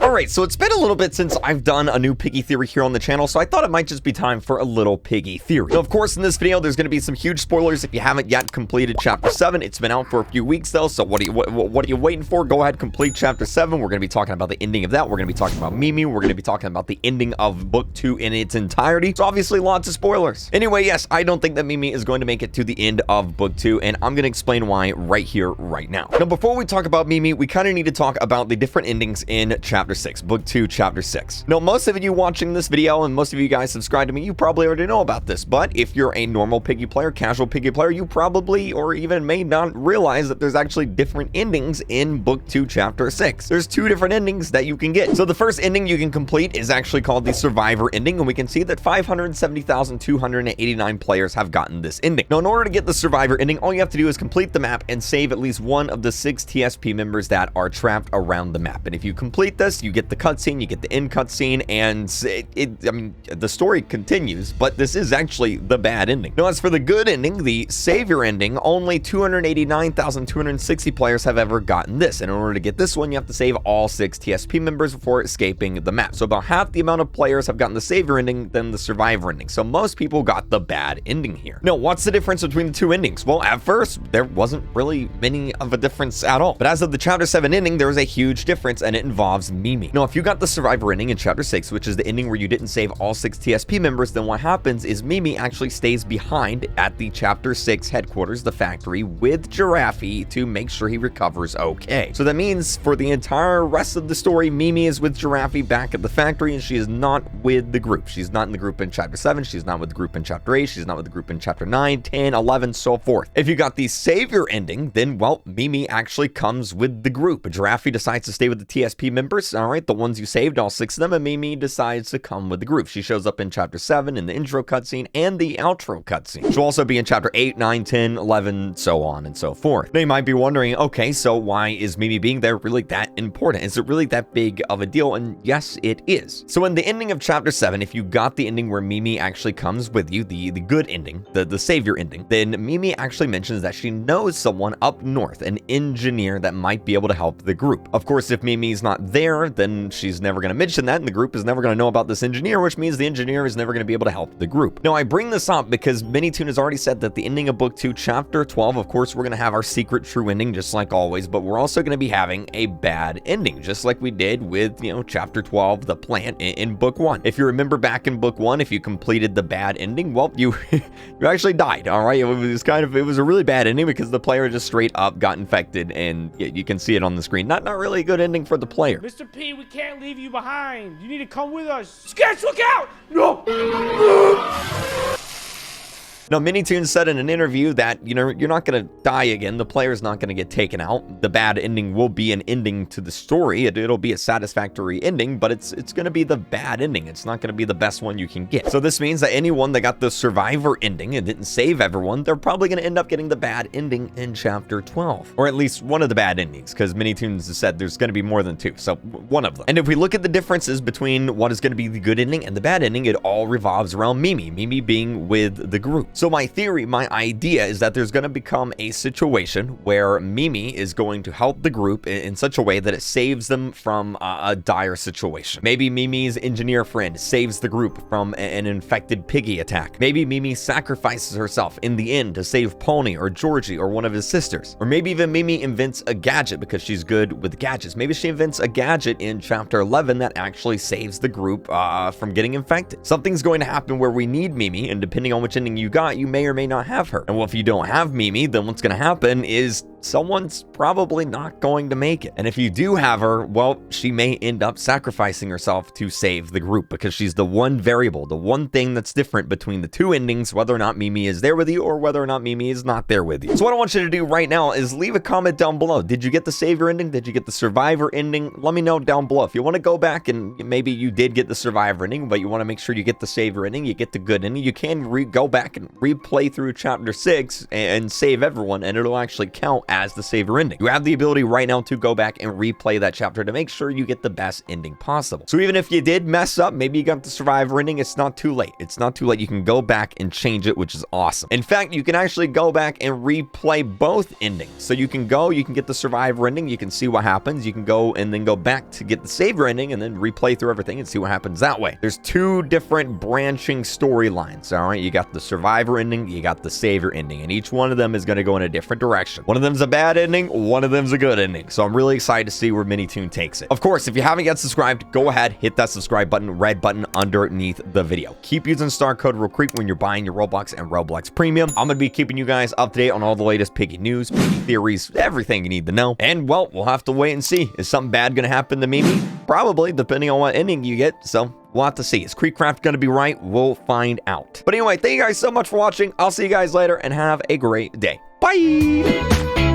Alright, so it's been a little bit since I've done a new Piggy theory here on the channel, so I thought it might just be time for a little Piggy theory. So of course, in this video, there's going to be some huge spoilers if you haven't yet completed Chapter 7. It's been out for a few weeks, though, so what are you waiting for? Go ahead, complete Chapter 7. We're going to be talking about the ending of that. We're going to be talking about Mimi. We're going to be talking about the ending of Book 2 in its entirety. So obviously, lots of spoilers. Anyway, yes, I don't think that Mimi is going to make it to the end of Book 2, and I'm going to explain why right here, right now. Now, before we talk about Mimi, we kind of need to talk about the different endings in Chapter 6, Book 2, Chapter 6. Now, most of you watching this video and most of you guys subscribe to me, you probably already know about this, but if you're a normal Piggy player, casual Piggy player, you probably or even may not realize that there's actually different endings in Book 2, Chapter 6. There's two different endings that you can get. So the first ending you can complete is actually called the Survivor ending, and we can see that 570,289 players have gotten this ending. Now, in order to get the Survivor ending, all you have to do is complete the map and save at least one of the 6 TSP members that are trapped around the map. And if you complete this, you get the cutscene, you get the end cutscene, and I mean, the story continues, but this is actually the bad ending. Now, as for the good ending, the Savior ending, only 289,260 players have ever gotten this. And in order to get this one, you have to save all 6 TSP members before escaping the map. So about half the amount of players have gotten the Savior ending than the Survivor ending. So most people got the bad ending here. Now, what's the difference between the two endings? Well, at first, there wasn't really many of a difference at all. But as of the Chapter 7 ending, there was a huge difference, and it involves Mimi. Now, if you got the Survivor ending in Chapter 6, which is the ending where you didn't save all 6 TSP members, then what happens is Mimi actually stays behind at the Chapter 6 headquarters, the factory, with Giraffe to make sure he recovers okay. So that means for the entire rest of the story, Mimi is with Giraffe back at the factory, and she is not with the group. She's not in the group in Chapter 7, she's not with the group in Chapter 8, she's not with the group in Chapter 9, 10, 11, so forth. If you got the Savior ending, then, well, Mimi actually comes with the group. Giraffe decides to stay with the TSP members, all right, the ones you saved, all 6 of them, and Mimi decides to come with the group. She shows up in Chapter 7 in the intro cutscene and the outro cutscene. She'll also be in Chapter 8, 9, 10, 11, so on and so forth. Now, you might be wondering, okay, so why is Mimi being there really that important? Is it really that big of a deal? And yes, it is. So in the ending of Chapter 7, if you got the ending where Mimi actually comes with you, the good ending, the Savior ending, then Mimi actually mentions that she knows someone up north, an engineer that might be able to help the group. Of course, if Mimi's not there, then she's never going to mention that, and the group is never going to know about this engineer, which means the engineer is never going to be able to help the group. Now, I bring this up because Minitoon has already said that the ending of Book 2, Chapter 12, of course, we're going to have our secret true ending, just like always, but we're also going to be having a bad ending, just like we did with, Chapter 12, the plant in Book 1. If you remember back in Book 1, if you completed the bad ending, well, you you actually died, all right? It was a really bad ending because the player just straight up got infected, and you can see it on the screen. Not really a good ending for the player. Mr. P, we can't leave you behind. You need to come with us. Sketch, look out! No! Now, Minitoon said in an interview that, you're not going to die again. The player's not going to get taken out. The bad ending will be an ending to the story. It'll be a satisfactory ending, but it's going to be the bad ending. It's not going to be the best one you can get. So this means that anyone that got the Survivor ending and didn't save everyone, they're probably going to end up getting the bad ending in Chapter 12. Or at least one of the bad endings, because Minitoon said there's going to be more than 2. So one of them. And if we look at the differences between what is going to be the good ending and the bad ending, it all revolves around Mimi. Mimi being with the group. So my theory, my idea is that there's going to become a situation where Mimi is going to help the group in such a way that it saves them from a dire situation. Maybe Mimi's engineer friend saves the group from an infected Piggy attack. Maybe Mimi sacrifices herself in the end to save Pony or Georgie or one of his sisters. Or maybe even Mimi invents a gadget because she's good with gadgets. Maybe she invents a gadget in Chapter 11 that actually saves the group from getting infected. Something's going to happen where we need Mimi, and depending on which ending you got, you may or may not have her. And well, if you don't have Mimi, then what's going to happen is someone's probably not going to make it. And if you do have her, well, she may end up sacrificing herself to save the group because she's the one variable, the one thing that's different between the two endings, whether or not Mimi is there with you or whether or not Mimi is not there with you. So what I want you to do right now is leave a comment down below. Did you get the Savior ending? Did you get the Survivor ending? Let me know down below. If you want to go back and maybe you did get the Survivor ending, but you want to make sure you get the Savior ending, you get the good ending, you can go back and replay through Chapter 6 and save everyone, and it'll actually count as the saver ending. You have the ability right now to go back and replay that chapter to make sure you get the best ending possible. So even if you did mess up, maybe you got the survivor ending, it's not too late. It's not too late. You can go back and change it, which is awesome. In fact, you can actually go back and replay both endings. So you can get the survivor ending, you can see what happens. You can go and then go back to get the saver ending and then replay through everything and see what happens that way. There's two different branching storylines, all right? You got the survivor ending, you got the saver ending, and each one of them is going to go in a different direction. One of them's a bad ending, one of them's a good ending. So I'm really excited to see where Minitoon takes it. Of course, if you haven't yet subscribed, go ahead, hit that subscribe button, red button underneath the video. Keep using star code RealCreek when you're buying your Roblox and Roblox Premium. I'm going to be keeping you guys up to date on all the latest Piggy news, Piggy theories, everything you need to know. And, well, we'll have to wait and see. Is something bad going to happen to Mimi? Probably, depending on what ending you get. So we'll have to see. Is KreekCraft going to be right? We'll find out. But anyway, thank you guys so much for watching. I'll see you guys later and have a great day. Bye!